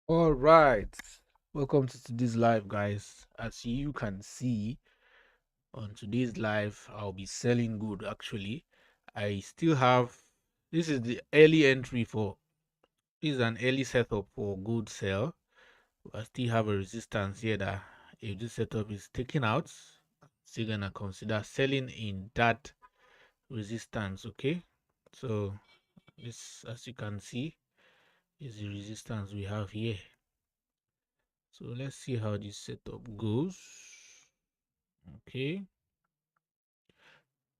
All right, welcome to today's live, guys. As you can see on today's live, I'll be selling good. Actually, I still have this is the early entry for this is an early setup for good sell. I still have a resistance here that if this setup is taken out, I'm still gonna consider selling in that resistance. Okay, so this, as you can see, is the resistance we have here. So let's see how this setup goes. Okay,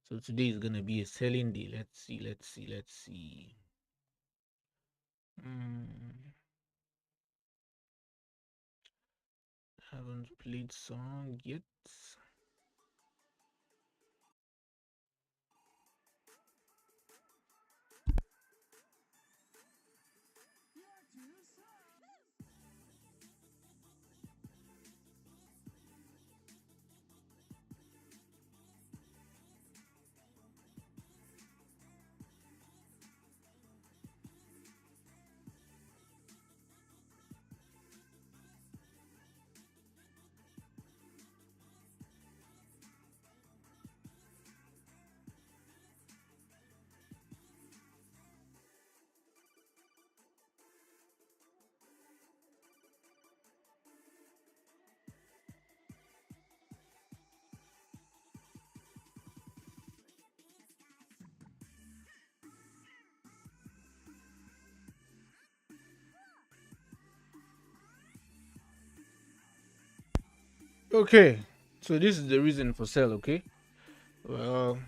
so today is gonna be a selling day. Let's see. Haven't played song yet. Okay, so this is the reason for sell. Okay, well,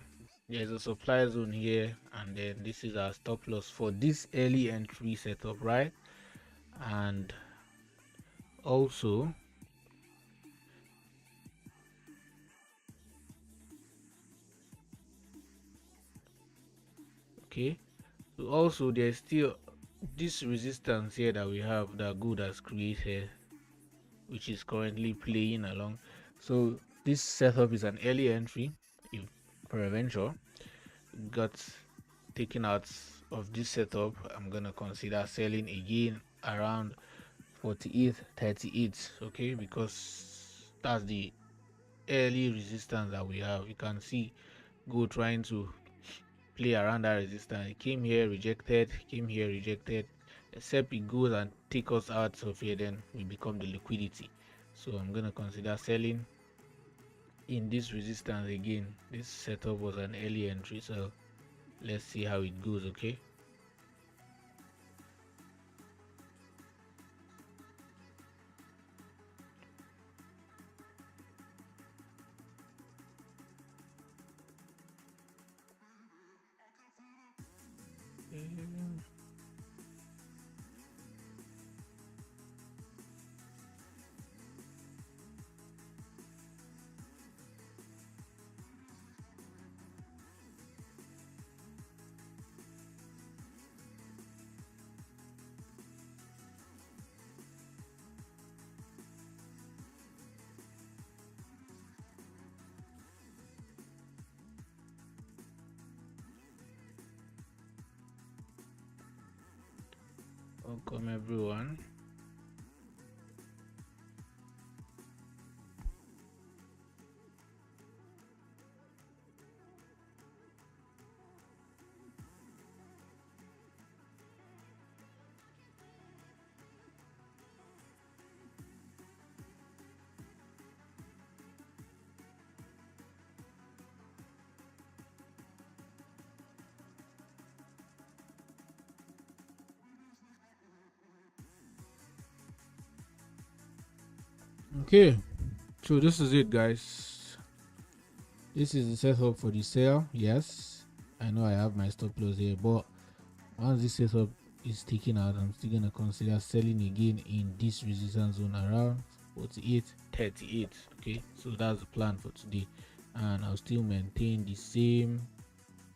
there's a supply zone here, and then this is our stop loss for this early entry setup, right? And also, okay, so also there's still this resistance here that we have that good has created, which is currently playing along. So this setup is an early entry. If peradventure got taken out of this setup, I'm gonna consider selling again around 48.38. Okay, because that's the early resistance that we have. You can see go trying to play around that resistance. It came here rejected, came here rejected, except it goes and take us out of here, then we become the liquidity. So I'm gonna consider selling in this resistance again. This setup was an early entry, so let's see how it goes. Okay, welcome everyone. Okay, so this is it, guys. This is the setup for the sale. Yes, I know I have my stop loss here, but once this setup is taken out, I'm still gonna consider selling again in this resistance zone around 48.38. Okay, so that's the plan for today, and I'll still maintain the same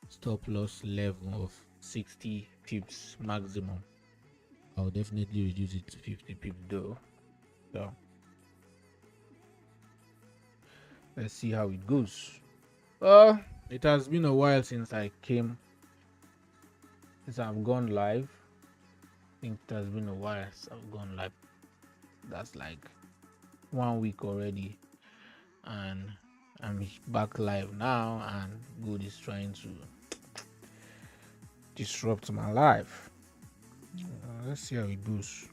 stop loss level of 60 pips maximum. I'll definitely reduce it to 50 pips though. So let's see how it goes. It has been a while since I've gone live. I think it has been a while since I've gone live. That's like 1 week already, and I'm back live now, and good is trying to disrupt my life. Let's see how it goes.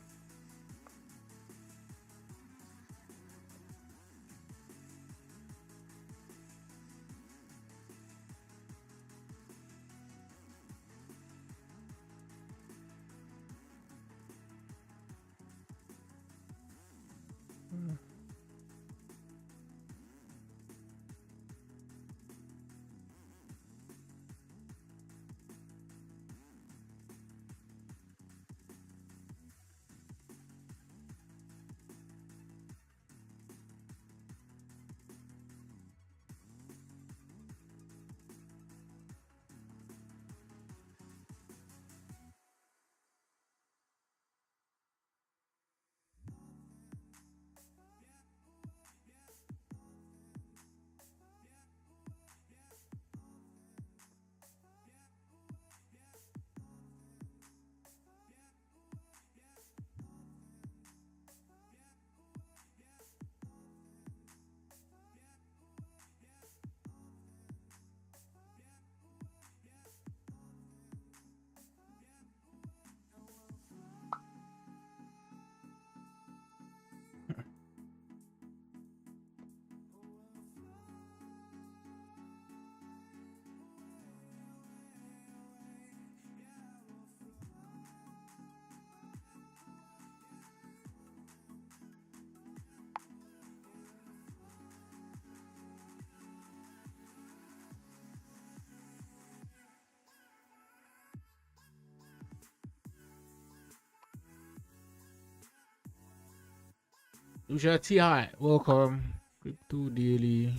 Lucia T, hi, welcome. Crypto Daily,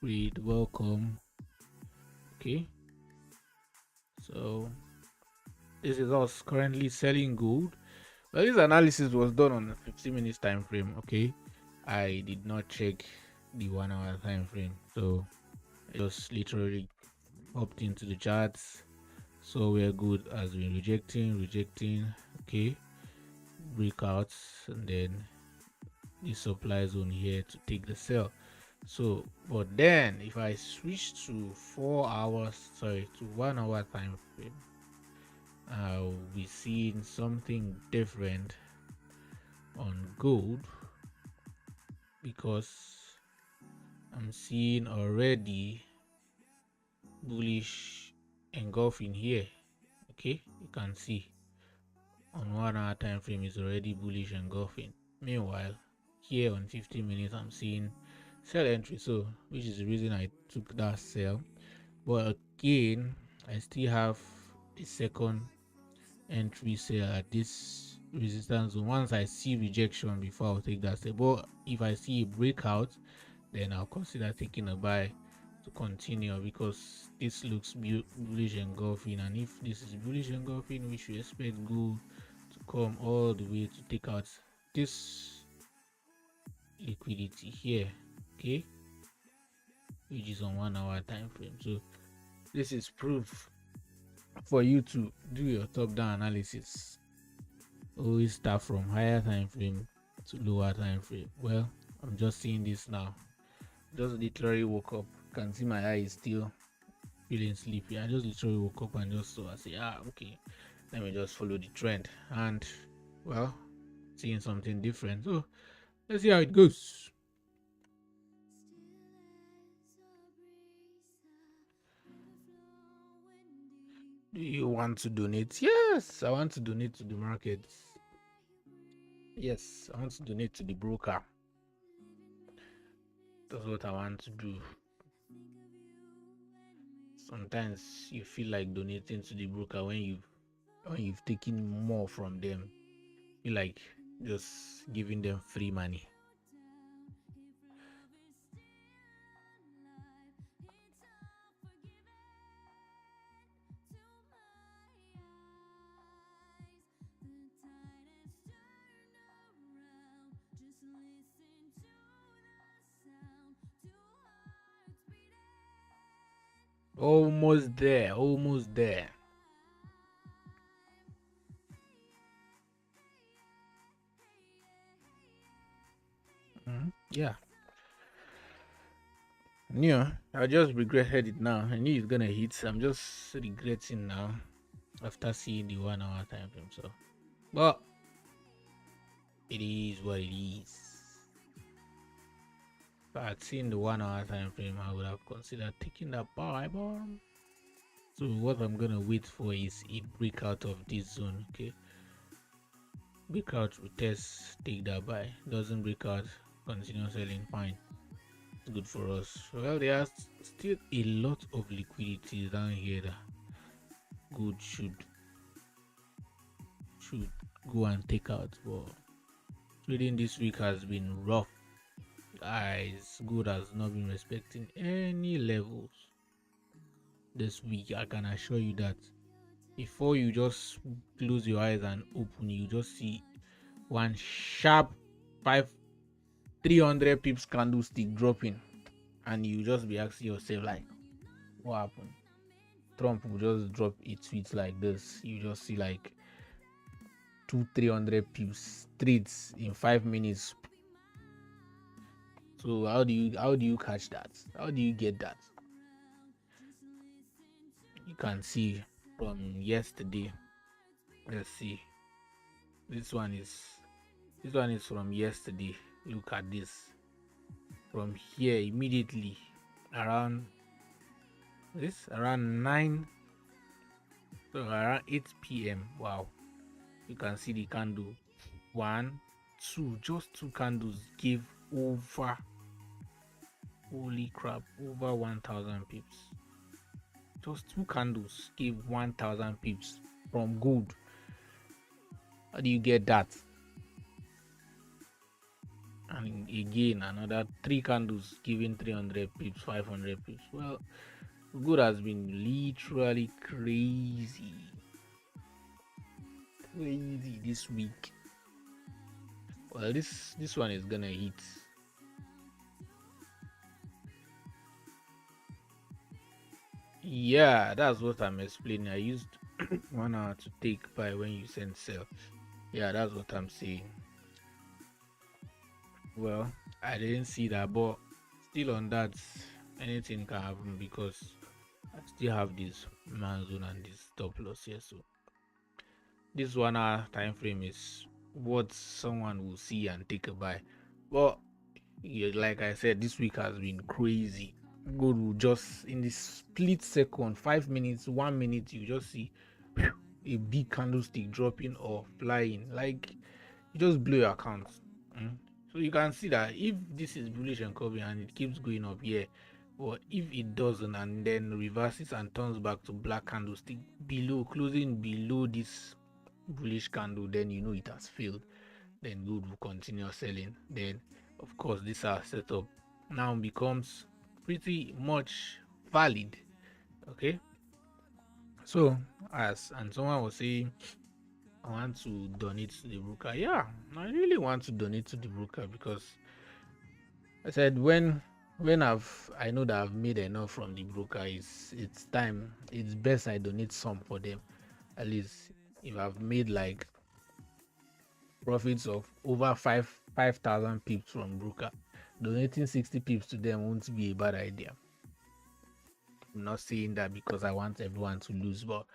read, welcome. Okay, so this is us currently selling gold. Well, this analysis was done on a 15 minutes time frame. Okay, I did not check the 1 hour time frame, so I just literally hopped into the charts. So we're good as we're rejecting. Okay, breakouts, and then the supply zone here to take the sell. So, but then if I switch to 1 hour time frame, I'll be seeing something different on gold, because I'm seeing already bullish engulfing here. Okay, you can see on 1 hour time frame is already bullish engulfing. Meanwhile, here on 15 minutes I'm seeing sell entry, so which is the reason I took that sell. But again, I still have a second entry sale at this resistance zone. Once I see rejection before I'll take that sell. But if I see a breakout, then I'll consider taking a buy to continue, because this looks bullish engulfing, and if this is bullish engulfing, we should expect gold to come all the way to take out this liquidity here. Okay, which is on 1 hour time frame. So this is proof for you to do your top-down analysis. Always start from higher time frame to lower time frame. Well, I'm just seeing this now. Just literally woke up. Can see my eye is still feeling sleepy. I just literally woke up and just saw. I say, okay, let me just follow the trend. And well, seeing something different. So let's see how it goes. Do you want to donate? Yes, I want to donate to the market. Yes, I want to donate to the broker. That's what I want to do. Sometimes you feel like donating to the broker when you've taken more from them. You like just giving them free money. Almost there, almost there. Yeah, yeah. I just regretted it now. I knew it's gonna hit. I'm just regretting now after seeing the 1 hour time frame. So, but it is what it is. If I had seen the 1 hour time frame, I would have considered taking that buy bomb. So what I'm gonna wait for is a breakout of this zone. Okay, breakout, retest, take that buy. Doesn't break out, continue selling. Fine, it's good for us. Well, there's still a lot of liquidity down here that good should go and take out. But trading this week has been rough. Guys, good has not been respecting any levels this week. I can assure you that. Before you just close your eyes and open, you just see one sharp 300 pips candlestick dropping, and you just be asking yourself like, what happened? Trump will just drop a tweet like this. You just see like 300 pips trades in 5 minutes. So how do you catch that? How do you get that? You can see from yesterday. Let's see. This one is from yesterday. Look at this. From here immediately around around 9, so around 8 p.m. Wow, you can see the candle. One, two, just two candles gave over, holy crap, over 1,000 pips. Just two candles gave 1,000 pips from gold. How do you get that? And again, another three candles giving 300 pips, 500 pips. Well, gold has been literally crazy this week. Well, this one is gonna hit. Yeah, that's what I'm explaining. I used 1 hour to take buy when you send sell. Yeah, that's what I'm saying. Well, I didn't see that, but still on that, anything can happen because I still have this man zone and this stop loss here. So this 1 hour time frame is what someone will see and take a buy. But yeah, like I said, this week has been crazy. Gold will just in this split second, 5 minutes, 1 minute, you just see a big candlestick dropping or flying. Like you just blow your account. So you can see that if this is bullish and covering and it keeps going up here, or if it doesn't and then reverses and turns back to black candlestick below, closing below this bullish candle, then you know it has failed. Then gold will continue selling. Then of course this our setup now becomes pretty much valid. Okay, so as and someone was saying, I want to donate to the broker. Yeah, I really want to donate to the broker because I said when I know that I've made enough from the broker, it's time. It's best I donate some for them. At least if I've made like profits of over 5,000 pips from broker, donating 60 pips to them won't be a bad idea. I'm not saying that because I want everyone to lose, but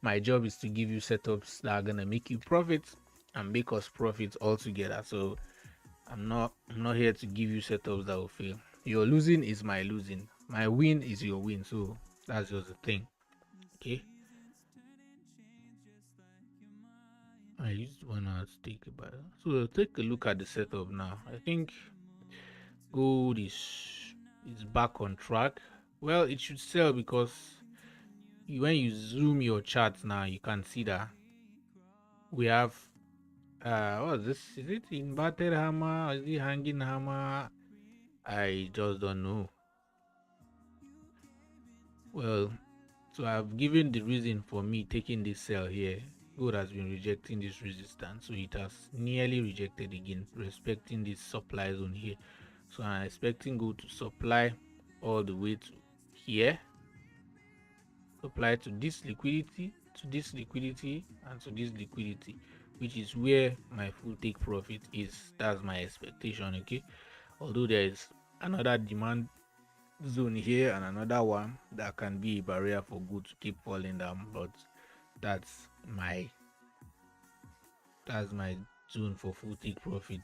my job is to give you setups that are gonna make you profit and make us profit all together. So I'm not here to give you setups that will fail. Your losing is my losing. My win is your win. So that's just the thing. Okay. I used 1 hour to take a bath. So take a look at the setup now. I think gold is back on track. Well, it should sell because when you zoom your charts now, you can see that we have what is this? Is it inverted hammer? Is it hanging hammer? I just don't know. Well, so I've given the reason for me taking this sell here. Gold has been rejecting this resistance, so it has nearly rejected again, respecting this supply zone here. So I'm expecting gold to supply all the way to here, supply to this liquidity, and to this liquidity, which is where my full take profit is. That's my expectation. Okay, Although there is another demand zone here and another one that can be a barrier for good to keep falling down, but that's my that's my zone for full take profit.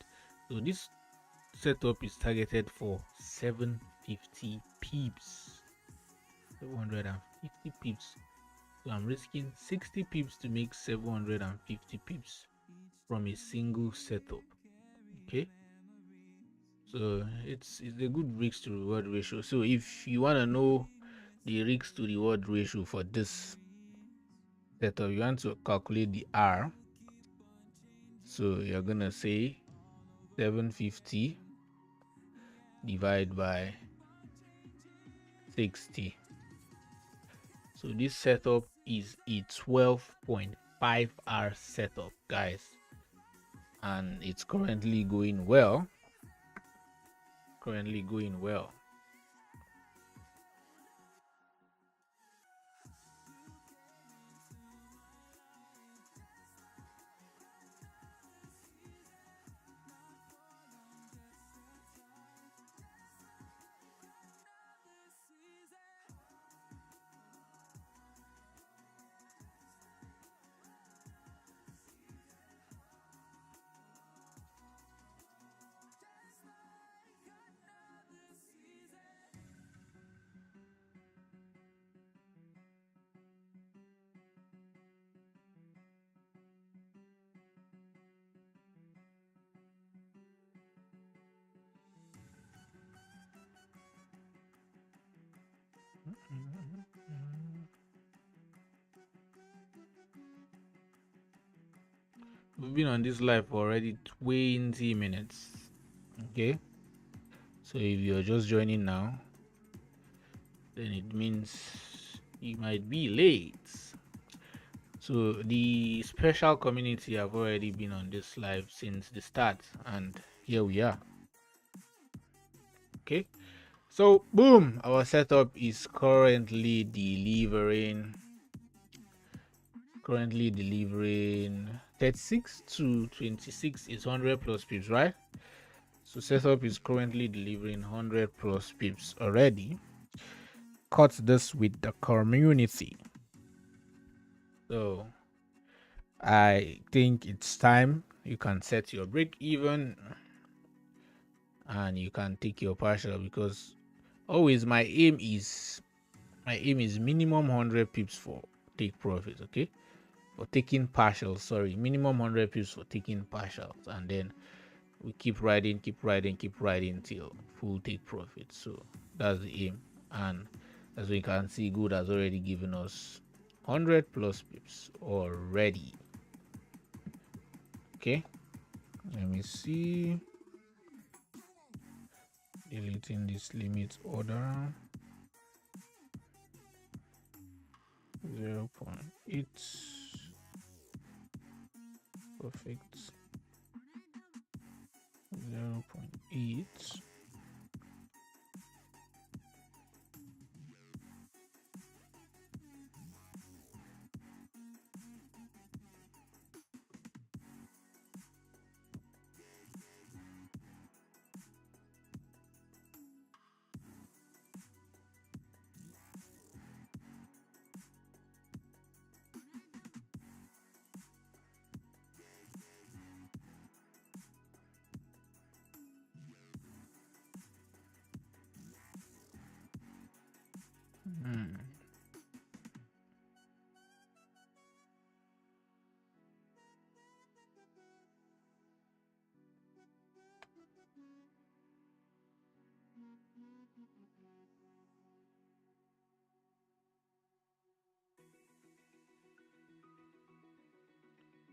So this setup is targeted for 750 pips. 750 pips. So I'm risking 60 pips to make 750 pips from a single setup. Okay. So it's a good risk to reward ratio. So if you want to know the risk to reward ratio for this setup, you want to calculate the R. So you're gonna say 750 divided by 60. So this setup is a 12.5 hour setup, guys, and it's currently going well. Currently going well. We've been on this live for already 20 minutes. Okay. So if you're just joining now, then it means you might be late. So the special community have already been on this live since the start, and here we are. Okay. So boom, our setup is currently delivering 36 to 26 is 100 plus pips, right? So setup is currently delivering 100 plus pips already. Cut this with the community. So I think it's time you can set your break even and you can take your partial, because always my aim is minimum 100 pips for take profit. Okay, for taking partials, sorry, minimum 100 pips for taking partials, and then we keep riding till full take profit. So that's the aim, and as we can see, good has already given us 100 plus pips already. Okay, let me see, deleting this limit order 0.8. Perfect. 0.8.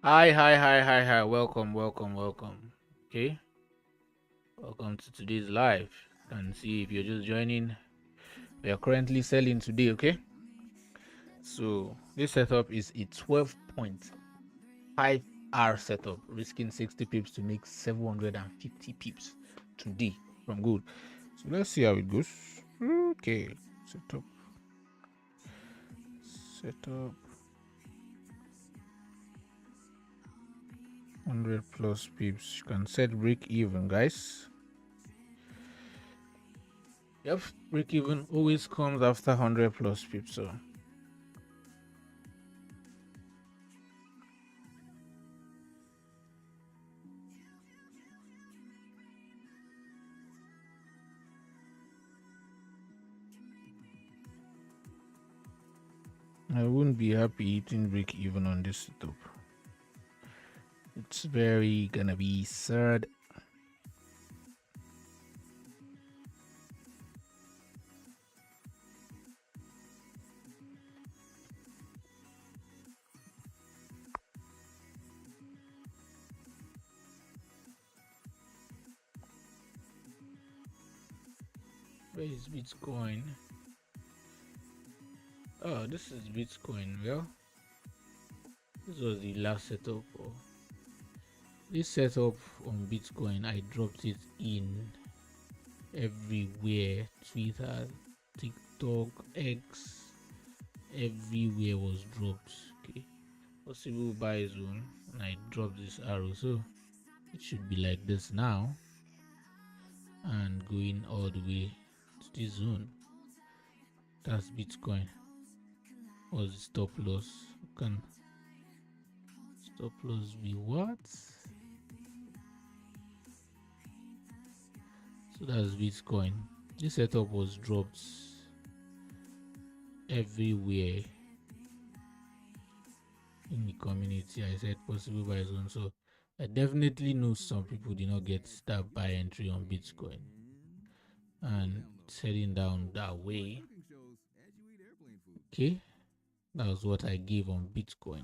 Hi. Welcome. Okay, welcome to today's live. And see, if you're just joining, we are currently selling today. Okay, so this setup is a 12.5 hour setup, risking 60 pips to make 750 pips today from good. So let's see how it goes. Okay, setup 100 plus pips. You can set break even, guys. Yep, break even always comes after 100 plus pips. So I wouldn't be happy eating break even on this setup. It's very gonna be sad. Where is Bitcoin? Oh, this is Bitcoin. Well, this was the last setup. This setup on Bitcoin, I dropped it in everywhere. Twitter, TikTok, X, everywhere was dropped. Okay, possible buy zone, and I dropped this arrow, so it should be like this now, and going all the way to this zone. That's Bitcoin. Was the stop loss? Can stop loss be what? So that's Bitcoin. This setup was dropped everywhere in the community. I said possible buy zone, so I definitely know some people did not get that buy entry on Bitcoin, and it's heading down that way. Okay, that was what I gave on Bitcoin.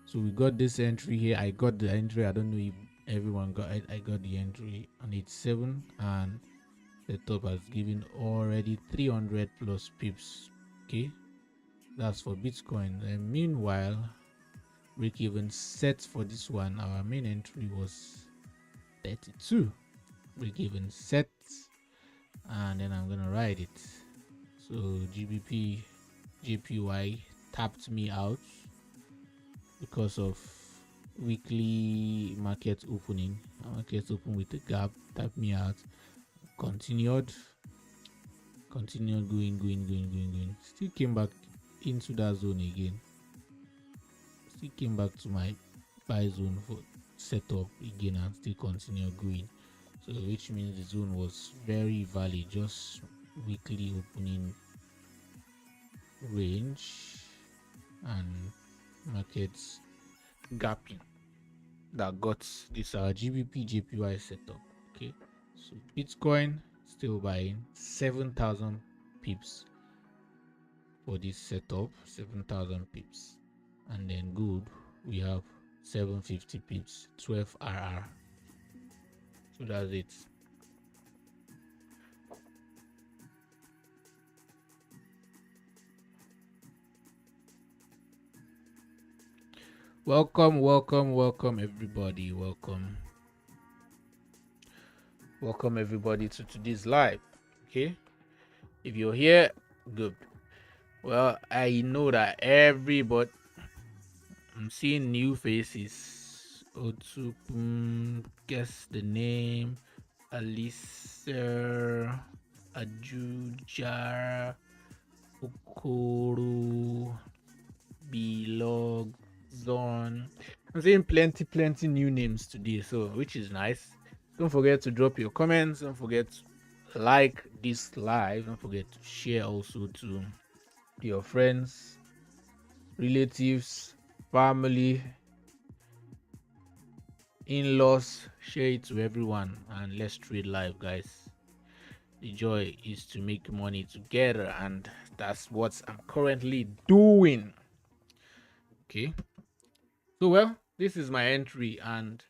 So we got this entry here. I got the entry. I don't know if everyone got it. I got the entry on 87, and the top has given already 300 plus pips. Okay, that's for Bitcoin. And meanwhile, break even set for this one, our main entry was 32. Break even set, and then I'm gonna write it. So GBP JPY tapped me out because of weekly market opening. Market open with a gap, tapped me out, continued going. Still came back into that zone again. Still came back to my buy zone for setup again and still continue going. So which means the zone was very valid, just weekly opening range and markets gapping that got this GBP JPY setup. Okay, so Bitcoin still buying 7,000 pips for this setup, 7,000 pips, and then good we have 750 pips, 12 RR. So that's it. Welcome everybody. Welcome everybody to today's live. Okay, if you're here, good. Well, I know that everybody, I'm seeing new faces. Otsupum, guess the name. Alicer, Ajujar, Okoro, Bilog, Zon. I'm seeing plenty new names today, so which is nice. Don't forget to drop your comments. Don't forget to like this live. Don't forget to share also to your friends, relatives, family, in-laws. Share it to everyone, and let's trade live, guys. The joy is to make money together, and that's what I'm currently doing. Okay, so well, this is my entry, and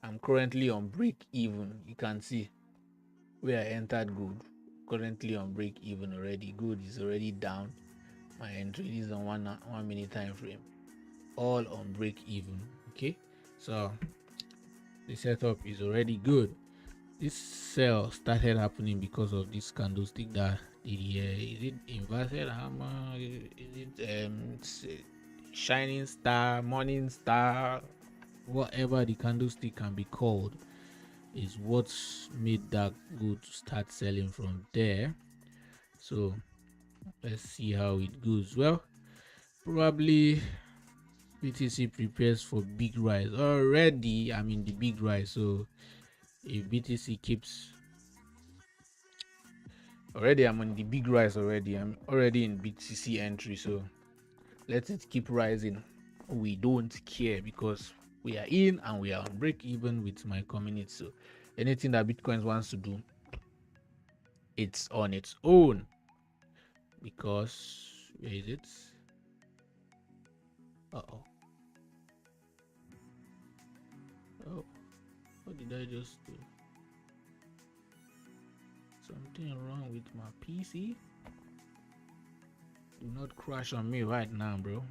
I'm currently on break even. You can see where I entered good. Currently on break even already. Good is already down. My entry is on 1 minute time frame. All on break even. Okay, so the setup is already good. This sell started happening because of this candlestick that did here. Is it inverted hammer? Is it shining star, morning star, whatever the candlestick can be called? is what made that go to start selling from there. So let's see how it goes. Well, probably BTC prepares for big rise already. I'm in the big rise, so if BTC keeps already, I'm on the big rise already. I'm already in BTC entry, so let it keep rising. We don't care because we are in and we are on break even with my community. So anything that Bitcoin wants to do, it's on its own. Because where is it? Oh, what did I just do? Something wrong with my PC? Do not crash on me right now, bro.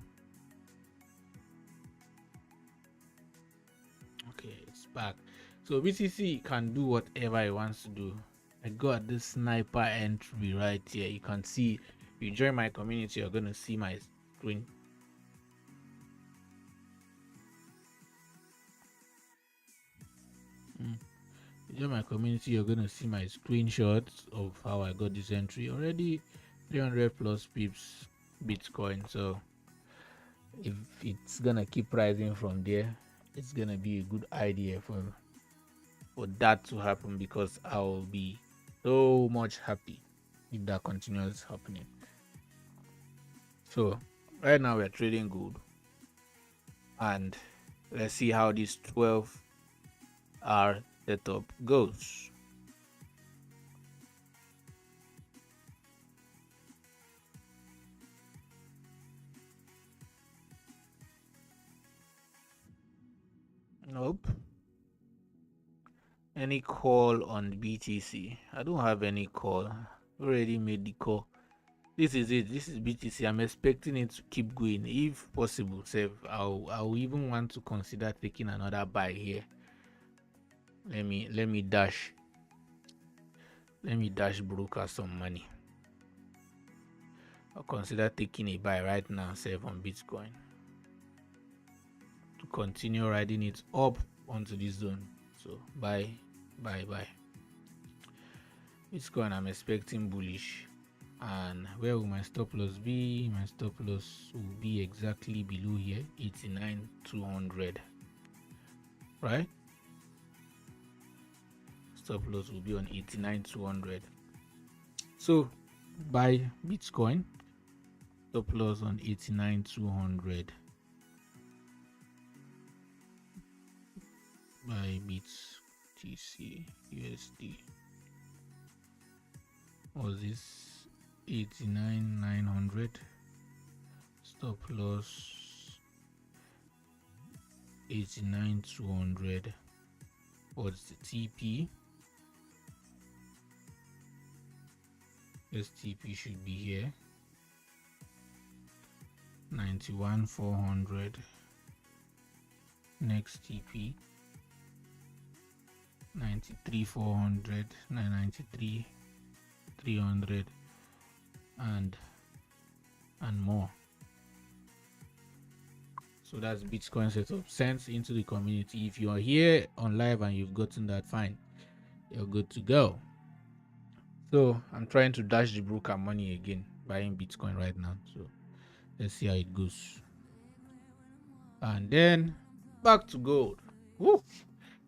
Okay, it's back. So BTC can do whatever it wants to do. I got this sniper entry right here. You can see, if you join my community, you're gonna see my screen. You join my community, you're gonna see my screenshots of how I got this entry. Already 300 plus pips Bitcoin. So if it's gonna keep rising from there, it's gonna be a good idea for that to happen, because I'll be so much happy if that continues happening. So right now we're trading good, and let's see how this 12-hour setup goes. Nope. Any call on BTC? I don't have any call. Already made the call. This is it. This is BTC. I'm expecting it to keep going. If possible, save. I'll even want to consider taking another buy here. Let me dash broker some money. I'll consider taking a buy right now, save on Bitcoin, to continue riding it up onto this zone. So buy. Bitcoin, I'm expecting bullish. And where will my stop loss be? My stop loss will be exactly below here, 89,200, right? Stop loss will be on 89,200. So buy Bitcoin, stop loss on 89,200. Buy BTC USD. Was this 89,900? Stop loss 89,200. What's the TP? STP should be here. 91,400. Next TP 93,400, 93,300, and more. So that's Bitcoin setup sent into the community. If you are here on live and you've gotten that, fine, you're good to go. So I'm trying to dash the broker money again, buying Bitcoin right now. So let's see how it goes. And then back to gold. Woo!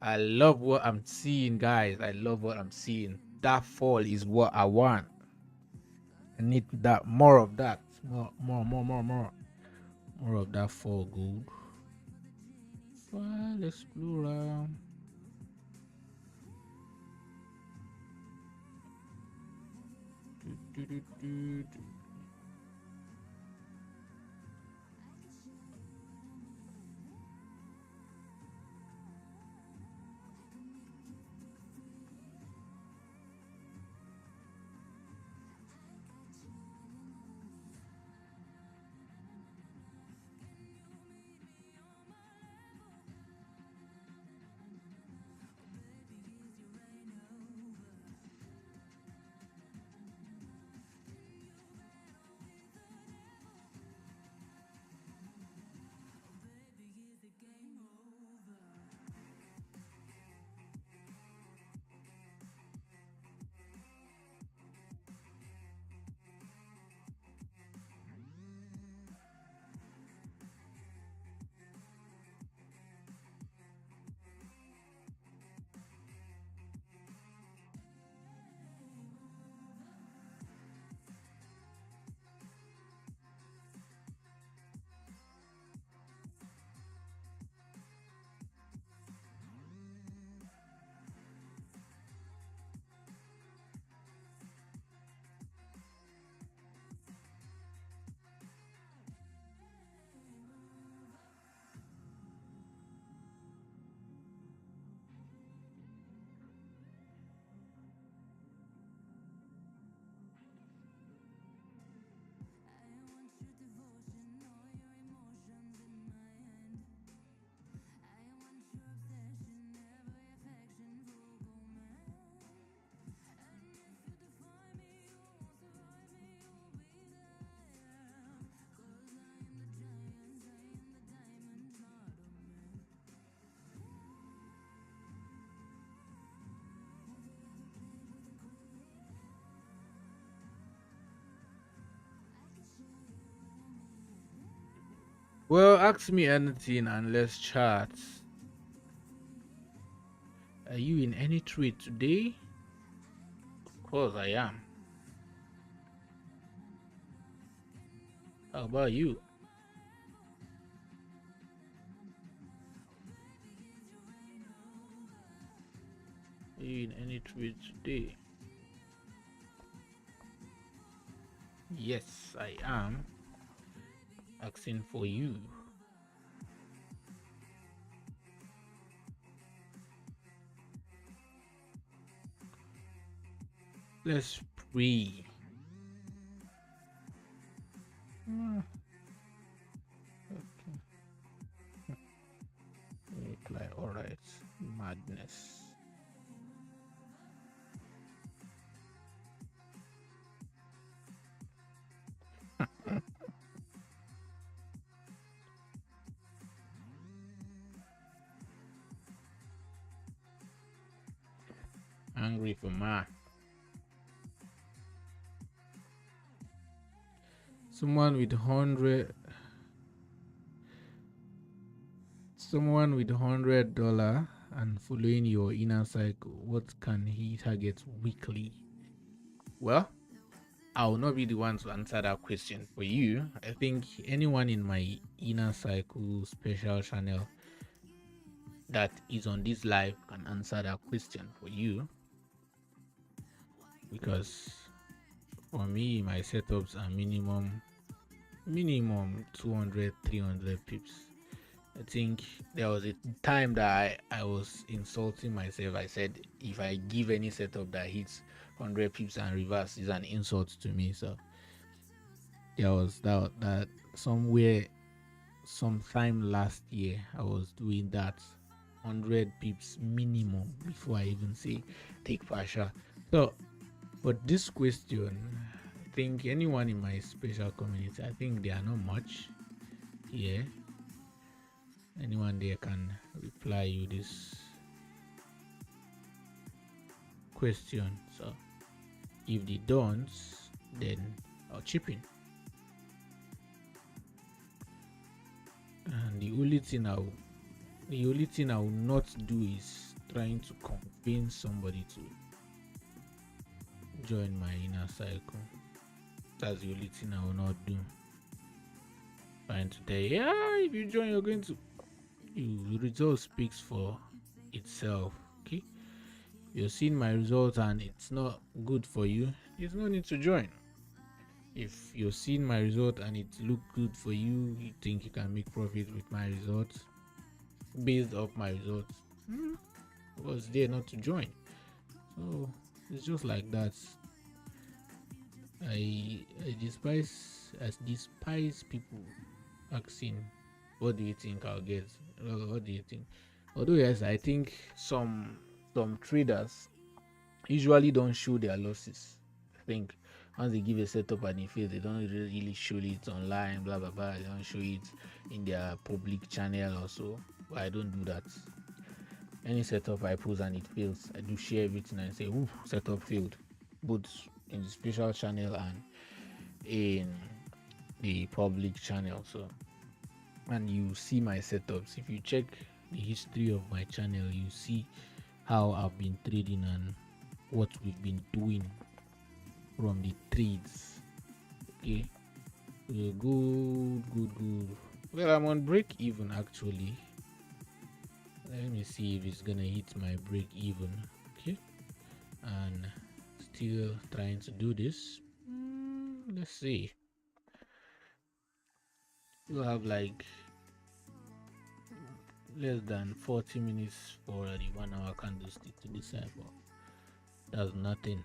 I love what I'm seeing, guys. I love what I'm seeing. That fall is what I want. I need that, more of that. More of that fall gold. File Explorer. Well, ask me anything and let's chat. Are you in any trade today? Of course I am. How about you? Are you in any trade today? Yes, I am. Asking for you. Let's pray. Okay. Reply, alright. Madness. Angry for man. Someone with $100 and following your inner cycle, what can he target weekly? Well, I will not be the one to answer that question for you. I think anyone in my inner cycle special channel that is on this live can answer that question for you, because for me my setups are minimum 200 300 pips. I think there was a time that I was insulting myself. I said if I give any setup that hits 100 pips and reverse is an insult to me. So there was that somewhere sometime last year I was doing that 100 pips minimum before I even say take partial. So but this question, I think anyone in my special community, I think they are not much here. Anyone there can reply you this question. So if they don't, then I'll chip in. And the only thing I will not do is trying to convince somebody to join my inner cycle. That's the only thing I will not do. Trying to tell you, yeah, if you join, you're going to. The result speaks for itself. Okay, you're seeing my result and it's not good for you, there's no need to join. If you're seeing my result and it look good for you, you think you can make profit with my results based off my results, what's there not to join? So it's just like that. I despise people asking, what do you think I'll get? What do you think? Although yes, I think some traders usually don't show their losses. I think once they give a setup and it fails, they don't really show it online, blah blah blah. They don't show it in their public channel or so. But I don't do that. Any setup I post and it fails, I do share everything and say, "Ooh, setup failed," both in the special channel and in the public channel. So, and you see my setups. If you check the history of my channel, you see how I've been trading and what we've been doing from the trades. Okay, good. Well, I'm on break even actually. Let me see if it's gonna hit my break even. Okay, and still trying to do this. Let's see. We'll have like less than 40 minutes for the 1 hour candlestick to decide, but that's nothing.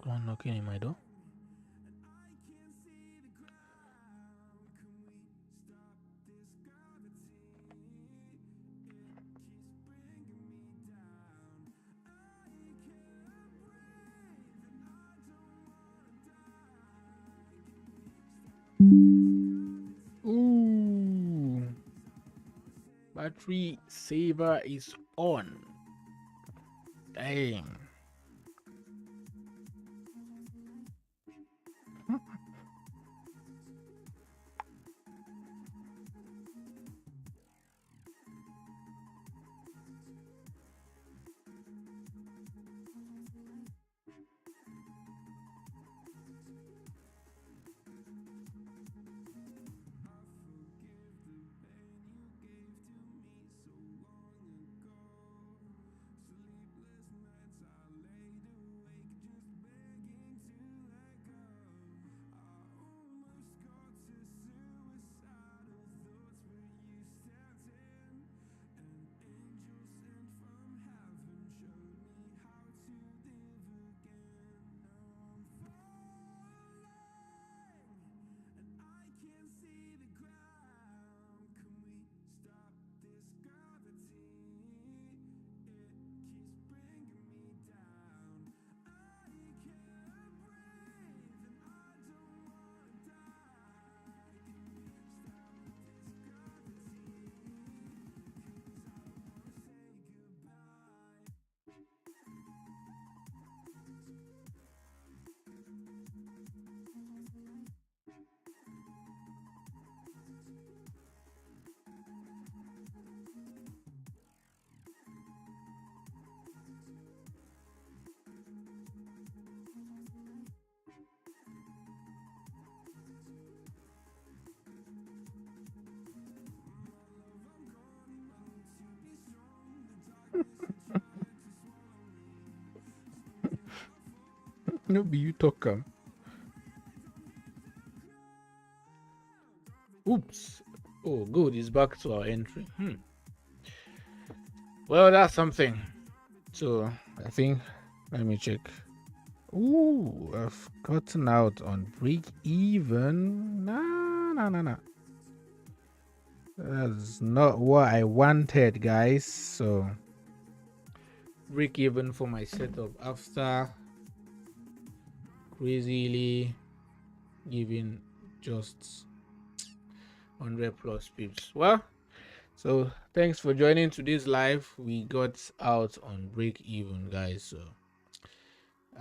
Someone knocking in my door. Ooh. Battery saver is on. Dang. No be you talk. Oops. Oh, good. It's back to our entry. Well, that's something. So I think, let me check. Ooh, I've gotten out on break even. Nah. That's not what I wanted, guys. So break even for my setup after crazily giving just 100 plus pips. Well, so thanks for joining today's live. We got out on break even, guys. So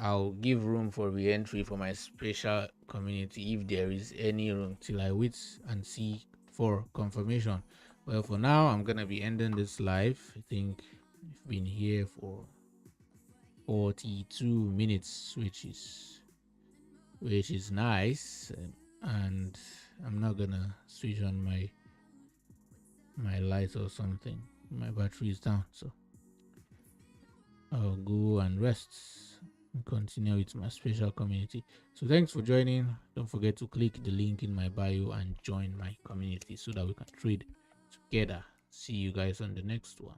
I'll give room for re-entry for my special community if there is any room till I wait and see for confirmation. Well, for now, I'm gonna be ending this live. I think we've been here for 42 minutes, which is nice, and I'm not gonna switch on my light or something. My battery is down, so I'll go and rest and continue with my special community. So thanks for joining. Don't forget to click the link in my bio and join my community so that we can trade together. See you guys on the next one.